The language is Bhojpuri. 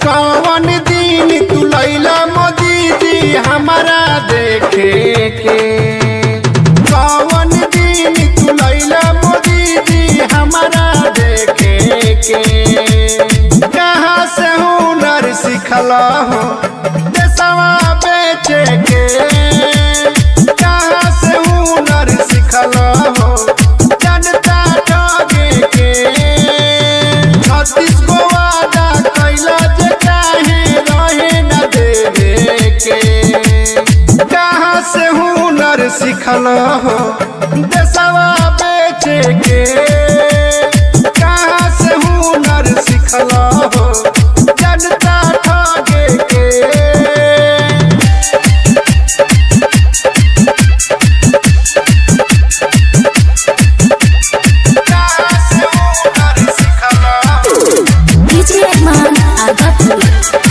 कौन दिन तू लैला मोदी जी हमारा देखे के, कौन दिन तू लैला मोदी जी हमारा देखे के। कहाँ से हुनर सिखला हो देशवा बेचे के, कहाँ से हुनर सिखला हो जनता ठगे के। 36 गो वादा कैला जे काहे रहे न देवे के। कहाँ से हुनर सिखला हो देशवा बेचे के, कहाँ से हुनर सिखला हो जनता ठगे के। DJ Arman Agapur